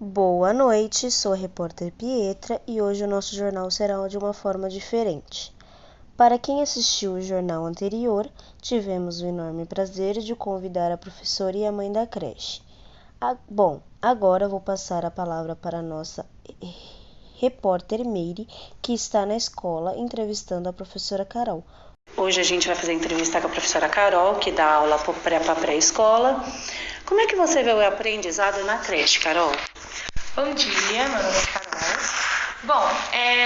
Boa noite, sou a repórter Pietra e hoje o nosso jornal será de uma forma diferente. Para quem assistiu o jornal anterior, tivemos o enorme prazer de convidar a professora e a mãe da creche. Agora vou passar a palavra para a nossa repórter Meire, que está na escola entrevistando a professora Carol. Hoje a gente vai fazer entrevista com a professora Carol, que dá aula para pré-escola. Como é que você vê o aprendizado na creche, Carol? Bom dia, meu nome é Carol. Bom,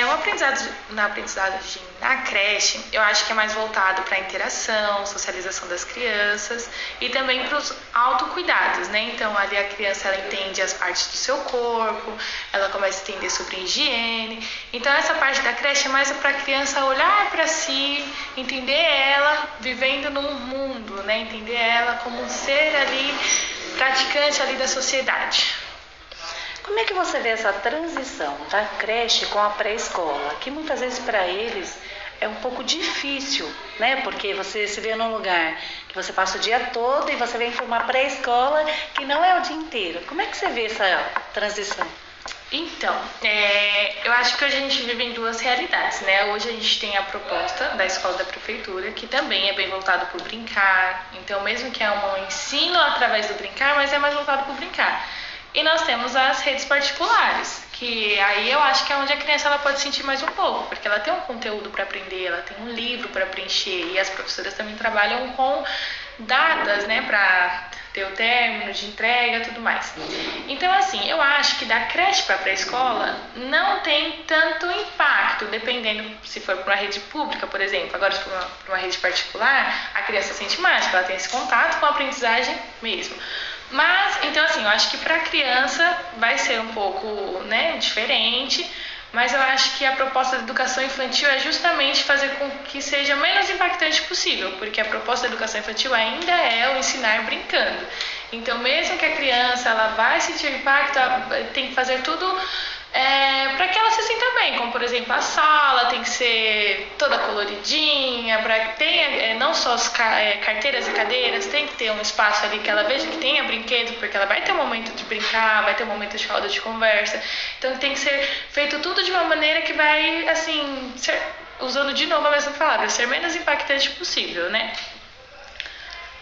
o aprendizado na creche, eu acho que é mais voltado para a interação, socialização das crianças e também para os autocuidados, né? Então, ali a criança, ela entende as partes do seu corpo, ela começa a entender sobre higiene. Então, essa parte da creche é mais para a criança olhar para si, entender ela vivendo no mundo, né? Entender ela como um ser ali, praticante ali da sociedade. Como é que você vê essa transição da creche com a pré-escola? Que muitas vezes para eles é um pouco difícil, né? Porque você se vê num lugar que você passa o dia todo e você vem para uma pré-escola que não é o dia inteiro. Como é que você vê essa transição? Então, eu acho que hoje a gente vive em duas realidades, né? Hoje a gente tem a proposta da escola da prefeitura, que também é bem voltado para o brincar. Então, mesmo que é um ensino através do brincar, mas é mais voltado para o brincar. E nós temos as redes particulares, que aí eu acho que é onde a criança ela pode sentir mais um pouco, porque ela tem um conteúdo para aprender, ela tem um livro para preencher, e as professoras também trabalham com datas, né, para ter o término de entrega e tudo mais. Então, assim, eu acho que da creche para a pré-escola não tem tanto impacto, dependendo se for para uma rede pública, por exemplo. Agora, se for para uma rede particular, a criança sente mais, porque ela tem esse contato com a aprendizagem mesmo. Mas, então assim, eu acho que para a criança vai ser um pouco, né, diferente, mas eu acho que a proposta da educação infantil é justamente fazer com que seja o menos impactante possível, porque a proposta da educação infantil ainda é o ensinar brincando. Então, mesmo que a criança ela vai sentir o impacto, ela tem que fazer tudo para que ela se sinta bem, como por exemplo a sala tem que ser toda coloridinha, para que tenha não só as carteiras e cadeiras, tem que ter um espaço ali que ela veja que tenha brinquedo, porque ela vai ter um momento de brincar, vai ter um momento de roda de conversa, então tem que ser feito tudo de uma maneira que vai, assim, ser, usando de novo a mesma palavra, ser menos impactante possível, né?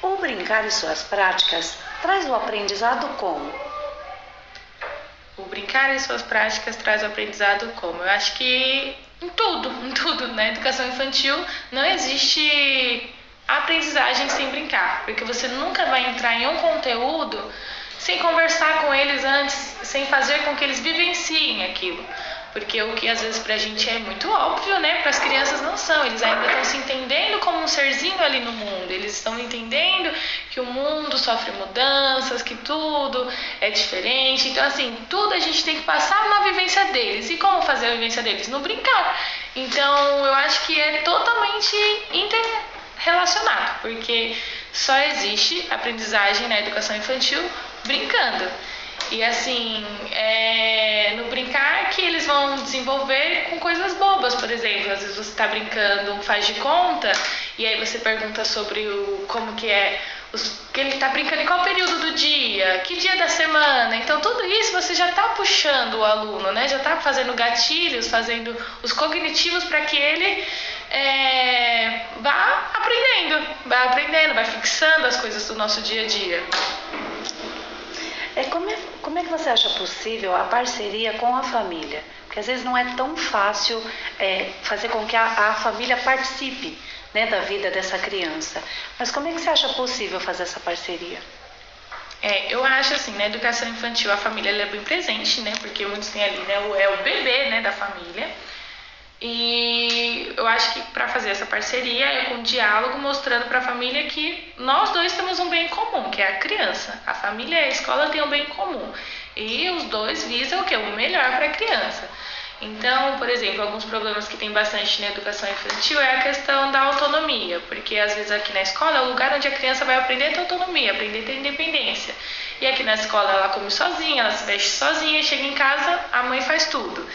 O brincar e suas práticas traz o aprendizado como? O brincar e suas práticas traz o aprendizado como? Eu acho que em tudo. Na educação infantil não existe aprendizagem sem brincar, porque você nunca vai entrar em um conteúdo sem conversar com eles antes, sem fazer com que eles vivenciem aquilo. Porque o que às vezes pra gente é muito óbvio, né? Para as crianças não são. Eles ainda estão se entendendo como um serzinho ali no mundo. Eles estão entendendo que o mundo sofre mudanças, que tudo é diferente. Então, assim, tudo a gente tem que passar na vivência deles. E como fazer a vivência deles? No brincar. Então, eu acho que é totalmente interrelacionado, porque só existe aprendizagem na educação infantil brincando. E assim, no brincar que eles vão desenvolver com coisas bobas, por exemplo, às vezes você está brincando um faz de conta e aí você pergunta sobre como que é, que ele está brincando em qual período do dia, que dia da semana, então tudo isso você já está puxando o aluno, né? Já está fazendo gatilhos, fazendo os cognitivos para que ele vá aprendendo, vai fixando as coisas do nosso dia a dia. Como é que você acha possível a parceria com a família? Porque às vezes não é tão fácil fazer com que a família participe, né, da vida dessa criança. Mas como é que você acha possível fazer essa parceria? Eu acho assim, na educação infantil a família ela é bem presente, né? Porque muitos têm ali, né, o bebê, né, da família. E eu acho que para fazer essa parceria é com diálogo, mostrando para a família que nós dois temos um bem em comum, que é a criança. A família e a escola têm um bem em comum. E os dois visam o quê? O melhor para a criança. Então, por exemplo, alguns problemas que tem bastante na educação infantil é a questão da autonomia, porque às vezes aqui na escola é o lugar onde a criança vai aprender a ter autonomia, aprender a ter independência. E aqui na escola ela come sozinha, ela se veste sozinha, chega em casa, a mãe faz tudo.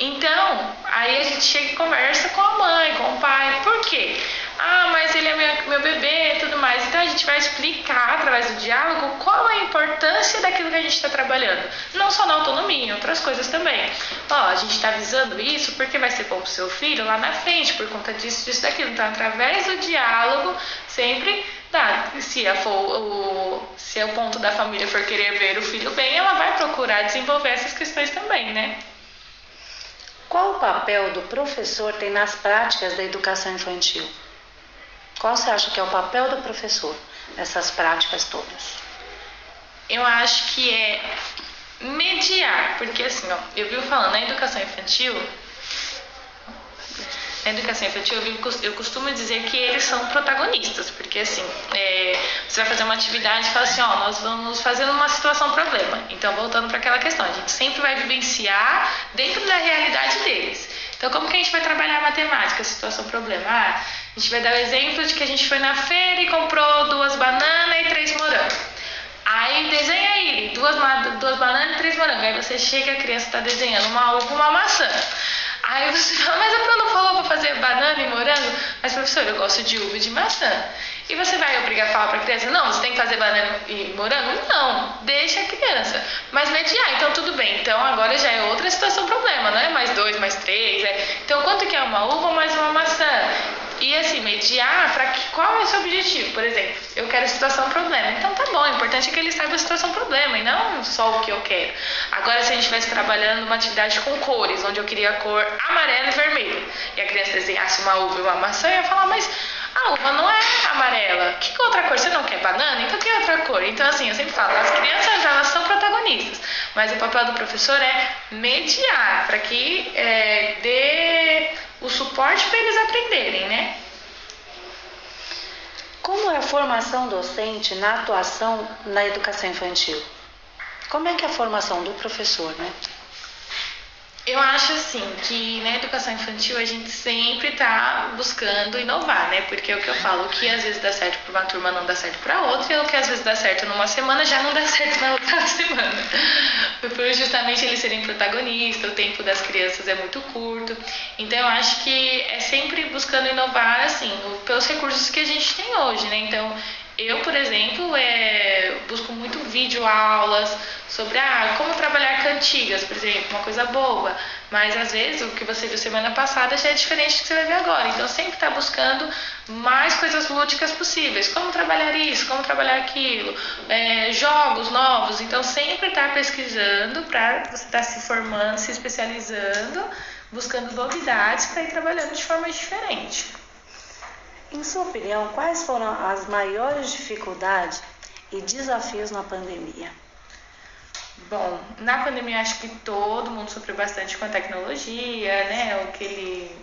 Então, aí a gente chega e conversa com a mãe, com o pai. Por quê? Ah, mas ele é meu bebê e tudo mais. Então a gente vai explicar através do diálogo qual a importância daquilo que a gente está trabalhando. Não só na autonomia, em outras coisas também. Ó, a gente está visando isso porque vai ser bom pro seu filho lá na frente, por conta disso, disso, daquilo. Então, através do diálogo, sempre dá. Se o ponto da família for querer ver o filho bem, ela vai procurar desenvolver essas questões também, né? Qual o papel do professor tem nas práticas da educação infantil? Qual você acha que é o papel do professor nessas práticas todas? Eu acho que é mediar, porque assim, ó, eu vivo falando, na educação infantil, eu costumo dizer que eles são protagonistas, porque assim, você vai fazer uma atividade e fala assim, ó, nós vamos fazer uma situação problema. Então, voltando para aquela questão, a gente sempre vai vivenciar dentro da realidade deles. Então, como que a gente vai trabalhar a matemática, a situação problema? A gente vai dar o exemplo de que a gente foi na feira e comprou 2 bananas e 3 morangos. Aí desenha aí, 2 bananas e 3 morangos. Aí você chega, a criança está desenhando uma uva e uma maçã. Aí você fala, mas a Pro não falou para fazer banana e morango? Mas professor, eu gosto de uva e de maçã. E você vai obrigar a falar para a criança, não, você tem que fazer banana e morango? Não, deixa a criança. Mas mediar, então tudo bem. Então agora já é outra situação problema, não é mais 2, mais 3. Então quanto que é uma uva mais uma maçã? E assim, mediar, qual é o seu objetivo? Por exemplo, eu quero situação problema. Então tá bom, o importante é que ele saiba a situação problema e não só o que eu quero. Agora, se a gente estivesse trabalhando uma atividade com cores, onde eu queria a cor amarela e vermelha, e a criança desenhasse uma uva e uma maçã, eu ia falar, mas a uva não é amarela. Que outra cor? Você não quer banana? Então que outra cor? Então assim, eu sempre falo, as crianças elas são protagonistas, mas o papel do professor é mediar, para que dê o suporte para eles aprenderem, né? Como é a formação docente na atuação na educação infantil? Como é que é a formação do professor, né? Eu acho assim que na educação infantil a gente sempre está buscando inovar, né? Porque é o que eu falo, o que às vezes dá certo para uma turma não dá certo para outra, e o que às vezes dá certo numa semana já não dá certo na outra semana. Por justamente eles serem protagonistas, o tempo das crianças é muito curto. Então eu acho que é sempre buscando inovar, assim, pelos recursos que a gente tem hoje, né? Então eu, por exemplo, busco muito vídeo-aulas sobre como trabalhar cantigas, por exemplo, uma coisa boba. Mas às vezes o que você viu semana passada já é diferente do que você vai ver agora. Então sempre está buscando mais coisas lúdicas possíveis. Como trabalhar isso, como trabalhar aquilo, jogos novos. Então sempre está pesquisando para você estar se formando, se especializando, buscando novidades para ir trabalhando de forma diferente. Em sua opinião, quais foram as maiores dificuldades e desafios na pandemia? Bom, na pandemia acho que todo mundo sofreu bastante com a tecnologia, né? O que ele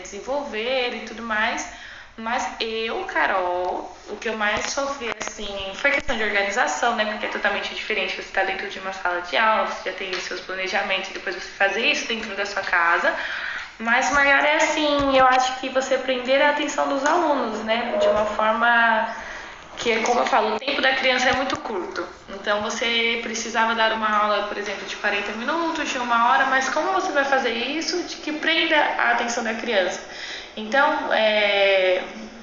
desenvolver e tudo mais. Mas Carol, o que eu mais sofri, assim, foi questão de organização, né? Porque é totalmente diferente você estar dentro de uma sala de aula, você já tem os seus planejamentos e depois você fazer isso dentro da sua casa. Mas o maior é assim, eu acho que você prender a atenção dos alunos, né? De uma forma que, como eu falo, o tempo da criança é muito curto. Então você precisava dar uma aula, por exemplo, de 40 minutos, de 1 hora, mas como você vai fazer isso de que prenda a atenção da criança? Então,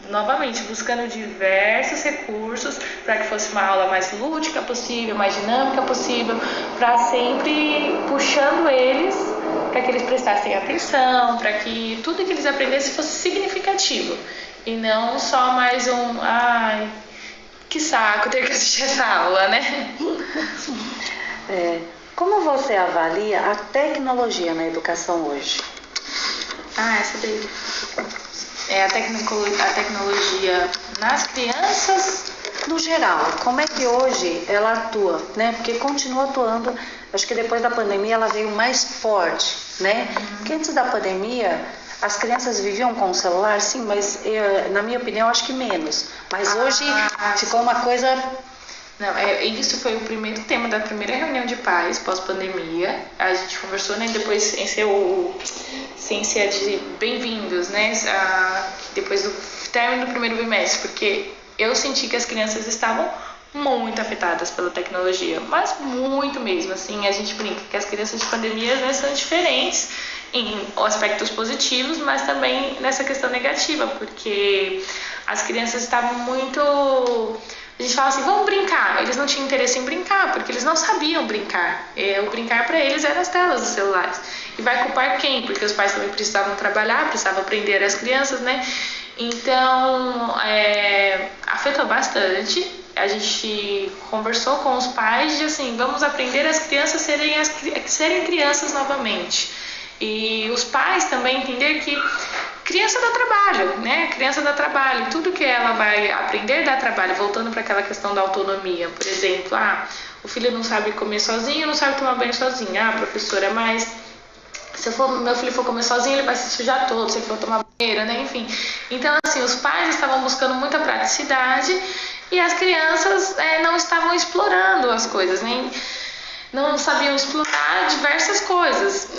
novamente, buscando diversos recursos para que fosse uma aula mais lúdica possível, mais dinâmica possível, para sempre puxando eles para que eles prestassem atenção, para que tudo que eles aprendessem fosse significativo e não só mais que saco ter que assistir essa aula, né? Como você avalia a tecnologia na educação hoje? Essa daí. A tecnologia nas crianças. No geral, como é que hoje ela atua, né? Porque continua atuando, acho que depois da pandemia ela veio mais forte, né? Porque antes da pandemia as crianças viviam com o celular, sim, mas na minha opinião acho que menos. Mas hoje ficou uma coisa... Não, isso foi o primeiro tema da primeira reunião de pais pós-pandemia. A gente conversou, né, depois em ser de bem-vindos, né, depois do término do primeiro bimestre, porque eu senti que as crianças estavam muito afetadas pela tecnologia, mas muito mesmo, assim, a gente brinca que as crianças de pandemia, né, são diferentes em aspectos positivos, mas também nessa questão negativa, porque as crianças estavam muito... A gente fala assim, vamos brincar. Eles não tinham interesse em brincar, porque eles não sabiam brincar. O brincar para eles era as telas dos celulares. E vai culpar quem? Porque os pais também precisavam trabalhar, precisavam aprender as crianças, né? Então, afetou bastante. A gente conversou com os pais de assim, vamos aprender as crianças a serem crianças novamente. E os pais também entender que criança dá trabalho, né? Criança dá trabalho. Tudo que ela vai aprender dá trabalho. Voltando para aquela questão da autonomia, por exemplo, o filho não sabe comer sozinho, não sabe tomar banho sozinho. Professora, mas se meu filho for comer sozinho, ele vai se sujar todo, se ele for tomar banheiro, né? Enfim. Então, assim, os pais estavam buscando muita praticidade e as crianças não estavam explorando as coisas, nem não sabiam explorar diversas coisas,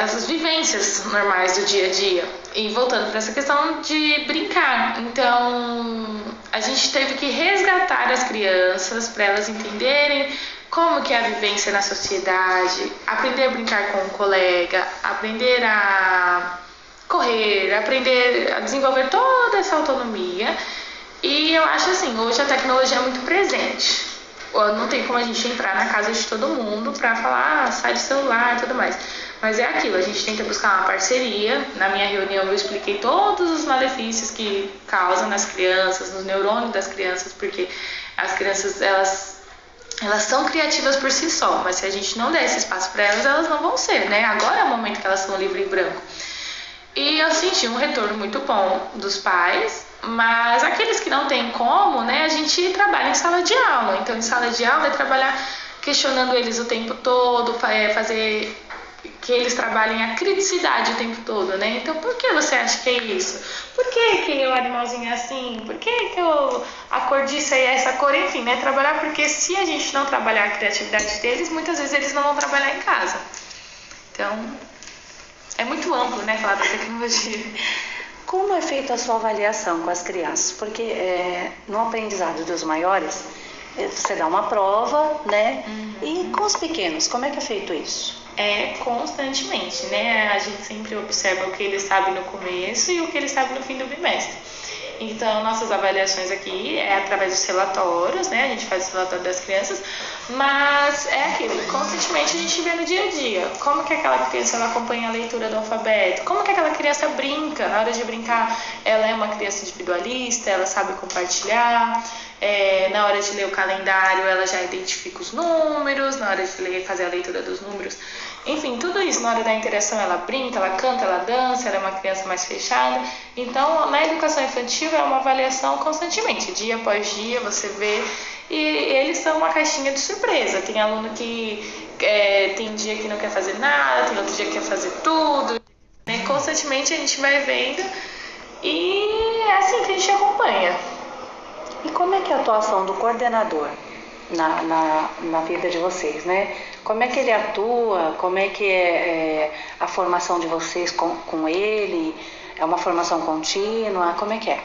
as vivências normais do dia a dia. E voltando para essa questão de brincar, então a gente teve que resgatar as crianças para elas entenderem como que é a vivência na sociedade, aprender a brincar com um colega, aprender a correr, aprender a desenvolver toda essa autonomia. E eu acho assim, hoje a tecnologia é muito presente. Não tem como a gente entrar na casa de todo mundo para falar, sai do celular e tudo mais. Mas é aquilo, a gente tenta buscar uma parceria. Na minha reunião eu expliquei todos os malefícios que causam nas crianças, nos neurônios das crianças, porque as crianças, elas são criativas por si só, mas se a gente não der esse espaço para elas, elas não vão ser, né? Agora é o momento que elas são livre e branco. E eu senti um retorno muito bom dos pais, mas aqueles que não tem como, né, a gente trabalha em sala de aula. Então, em sala de aula é trabalhar questionando eles o tempo todo, fazer que eles trabalhem a criticidade o tempo todo, né? Então, por que você acha que é isso? Por que o animalzinho é assim? Por que a cor disso é essa cor? Enfim, né? Trabalhar, porque se a gente não trabalhar a criatividade deles, muitas vezes eles não vão trabalhar em casa. Então, é muito amplo, né, falar da tecnologia. Como é feita a sua avaliação com as crianças? Porque no aprendizado dos maiores, você dá uma prova, né? E com os pequenos, como é que é feito isso? Constantemente, né? A gente sempre observa o que eles sabem no começo e o que eles sabem no fim do bimestre. Então, nossas avaliações aqui é através dos relatórios, né? A gente faz o relatório das crianças, mas é aquilo, constantemente a gente vê no dia a dia como que aquela criança ela acompanha a leitura do alfabeto, como que aquela criança brinca. Na hora de brincar, ela é uma criança individualista, ela sabe compartilhar. Na hora de ler o calendário, ela já identifica os números, na hora de fazer a leitura dos números. Enfim, tudo isso, na hora da interação, ela brinca, ela canta, ela dança, ela é uma criança mais fechada. Então, na educação infantil, é uma avaliação constantemente, dia após dia, você vê. E eles são uma caixinha de surpresa. Tem aluno que tem dia que não quer fazer nada, tem outro dia que quer fazer tudo. Né? Constantemente a gente vai vendo e é assim que a gente acompanha. E como é que é a atuação do coordenador na vida de vocês, né? Como é que ele atua? Como é que é a formação de vocês com ele? É uma formação contínua? Como é que é?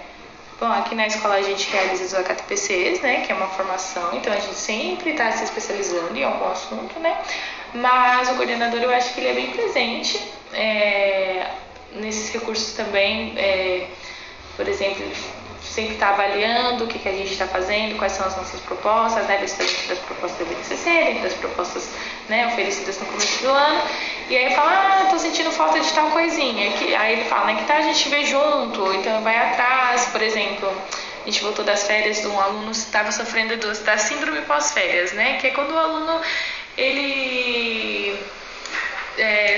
Bom, aqui na escola a gente realiza os HTPCs, né? Que é uma formação, então a gente sempre está se especializando em algum assunto, né? Mas o coordenador, eu acho que ele é bem presente nesses recursos também. Por exemplo, ele sempre está avaliando o que a gente está fazendo, quais são as nossas propostas, né, das propostas da BNCC, das propostas, né, oferecidas no começo do ano. E aí fala, estou sentindo falta de tal coisinha. Aí ele fala, né, que tá, a gente vê junto, então vai atrás. Por exemplo, a gente voltou das férias de um aluno que estava sofrendo da síndrome pós-férias, né, que é quando o aluno, ele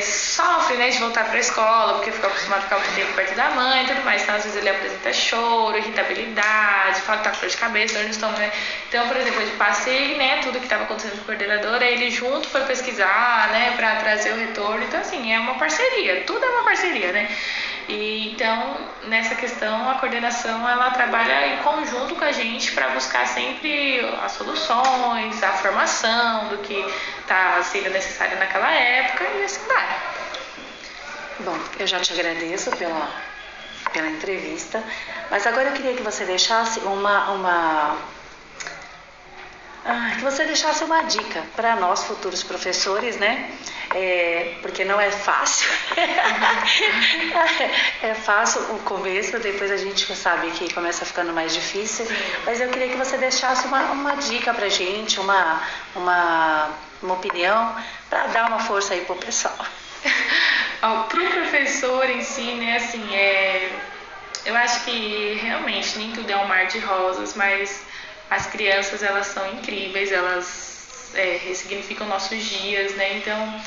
sofre, né, de voltar para a escola, porque ficou acostumado a ficar muito tempo perto da mãe e tudo mais. Então, às vezes ele apresenta choro, irritabilidade, fala que tá com dor de cabeça, dor no estômago, né? Então, por exemplo, eu passei, né, tudo que estava acontecendo com o coordenador, aí ele junto foi pesquisar, né, para trazer o retorno. Então, assim, é uma parceria, tudo é uma parceria, né? E, então, nessa questão, a coordenação, ela trabalha em conjunto com a gente para buscar sempre as soluções, a formação do que está sendo necessário naquela época e assim vai. Bom, eu já te agradeço pela entrevista, mas agora eu queria que você deixasse que você deixasse uma dica para nós futuros professores, né? Porque não é fácil. É fácil o começo, depois a gente sabe que começa ficando mais difícil. Mas eu queria que você deixasse uma dica pra gente, uma opinião, para dar uma força aí pro pessoal. Pro professor em si, né, assim, eu acho que realmente nem tudo é um mar de rosas, mas as crianças, elas são incríveis, elas ressignificam nossos dias, né, então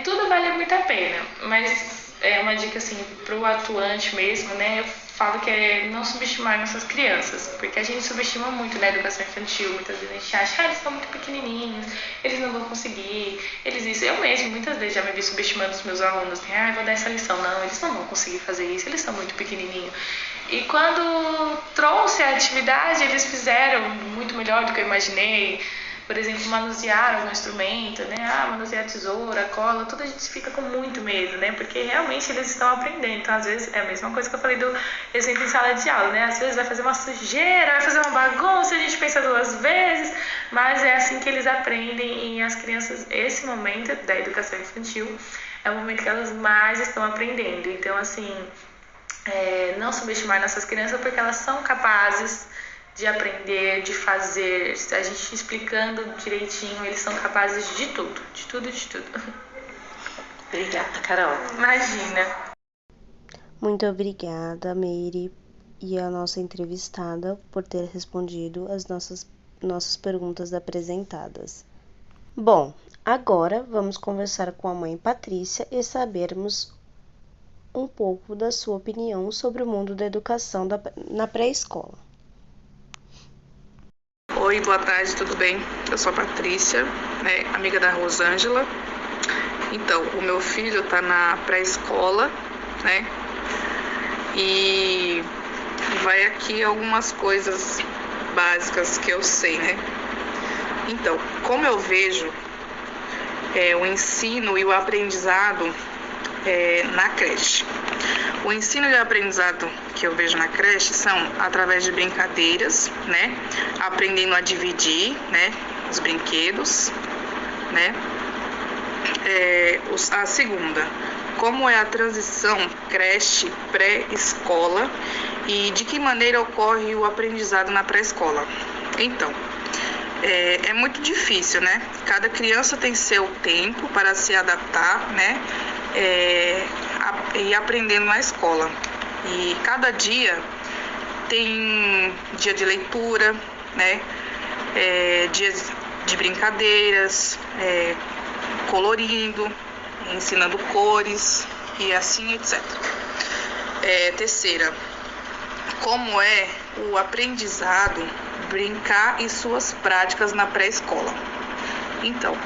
tudo vale muito a pena, mas uma dica assim pro atuante mesmo, né, eu falo que é não subestimar nossas crianças, porque a gente subestima muito na educação infantil, muitas vezes a gente acha, eles são muito pequenininhos, eles não vão conseguir, eu mesmo muitas vezes já me vi subestimando os meus alunos, né, vou dar essa lição, não, eles não vão conseguir fazer isso, eles são muito pequenininhos. E quando trouxe a atividade, eles fizeram muito melhor do que eu imaginei. Por exemplo, manusear algum instrumento, né? Manusear tesoura, cola, tudo a gente fica com muito medo, né? Porque realmente eles estão aprendendo. Então, às vezes, é a mesma coisa que eu falei do exemplo em sala de aula, né? Às vezes vai fazer uma sujeira, vai fazer uma bagunça, a gente pensa 2 vezes, mas é assim que eles aprendem. E as crianças, esse momento da educação infantil, é o momento que elas mais estão aprendendo. Então, assim, não subestimar nossas crianças, porque elas são capazes de aprender, de fazer, a gente explicando direitinho, eles são capazes de tudo, de tudo, de tudo. Obrigada, Carol. Imagina. Muito obrigada, Meire, e a nossa entrevistada por ter respondido as nossas perguntas apresentadas. Bom, agora vamos conversar com a mãe Patrícia e sabermos um pouco da sua opinião sobre o mundo da educação na pré-escola. Oi, boa tarde, tudo bem? Eu sou a Patrícia, né, amiga da Rosângela. Então, o meu filho tá na pré-escola, né? E vai aqui algumas coisas básicas que eu sei, né? Então, como eu vejo o ensino e o aprendizado na creche. O ensino e o aprendizado que eu vejo na creche são através de brincadeiras, né? Aprendendo a dividir, né? Os brinquedos, né? A segunda, como é a transição creche, pré-escola e de que maneira ocorre o aprendizado na pré-escola. Então, é muito difícil, né? Cada criança tem seu tempo para se adaptar, né? E aprendendo na escola. E cada dia tem dia de leitura, né? Dias de brincadeiras, colorindo, ensinando cores e assim, etc. Terceira, como é o aprendizado, brincar e suas práticas na pré-escola. Então,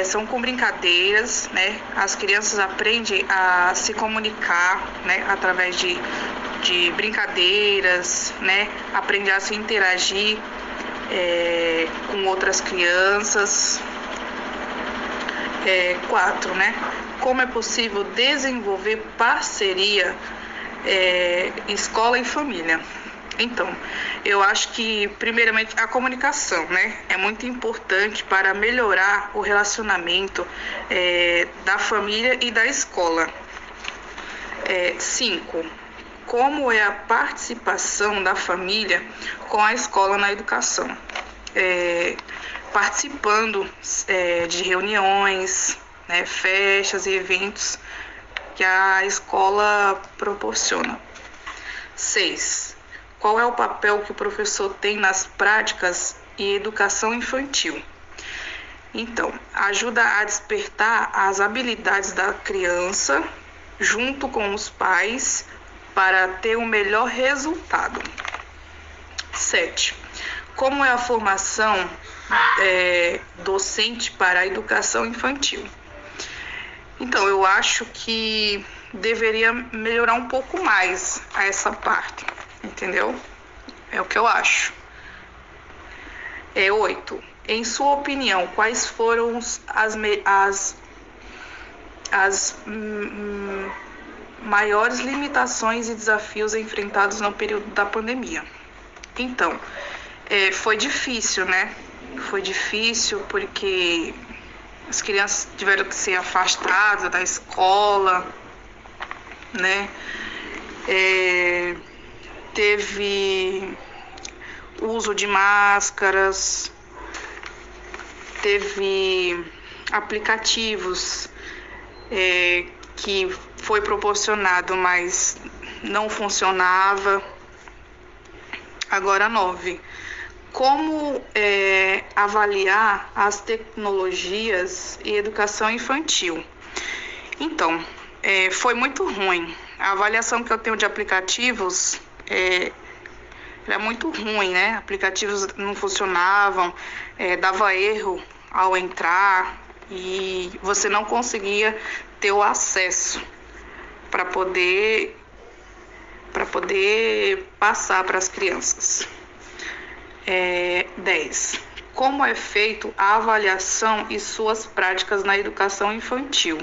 são com brincadeiras, né? As crianças aprendem a se comunicar, né? Através de brincadeiras, né? Aprender a se interagir com outras crianças. 4, né? Como é possível desenvolver parceria escola e família. Então, eu acho que, primeiramente, a comunicação, né? É muito importante para melhorar o relacionamento da família e da escola. 5. Como é a participação da família com a escola na educação? Participando de reuniões, né, festas e eventos que a escola proporciona. 6. Qual é o papel que o professor tem nas práticas e educação infantil? Então, ajuda a despertar as habilidades da criança junto com os pais para ter um melhor resultado. 7. Como é a formação docente para a educação infantil? Então, eu acho que deveria melhorar um pouco mais essa parte, entendeu? É o que eu acho. 8. Em sua opinião, quais foram as maiores limitações e desafios enfrentados no período da pandemia? Então, Foi difícil, né? Foi difícil porque as crianças tiveram que ser afastadas da escola, né? Teve uso de máscaras, teve aplicativos que foi proporcionado, mas não funcionava. Agora 9. Como avaliar as tecnologias e educação infantil? Então, foi muito ruim. A avaliação que eu tenho de aplicativos era muito ruim, né? Aplicativos não funcionavam, dava erro ao entrar e você não conseguia ter o acesso para poder passar para as crianças. 10. Como é feito a avaliação e suas práticas na educação infantil?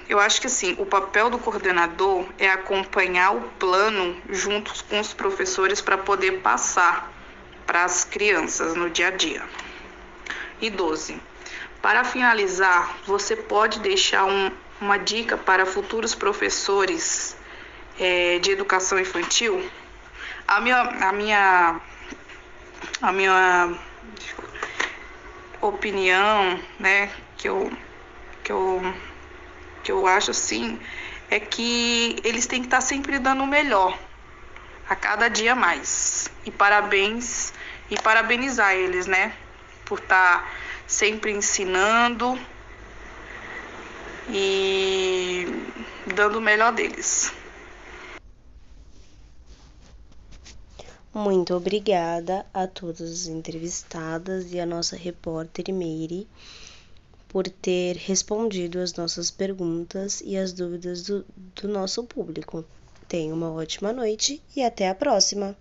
Eu acho que assim, o papel do coordenador é acompanhar o plano juntos com os professores para poder passar para as crianças no dia a dia. E 12. Para finalizar, você pode deixar uma dica para futuros professores de educação infantil? A minha opinião, né, que eu acho assim, é que eles têm que estar sempre dando o melhor, a cada dia mais. E parabenizar eles, né, por estar sempre ensinando e dando o melhor deles. Muito obrigada a todas as entrevistadas e a nossa repórter Meire por ter respondido as nossas perguntas e as dúvidas do nosso público. Tenha uma ótima noite e até a próxima!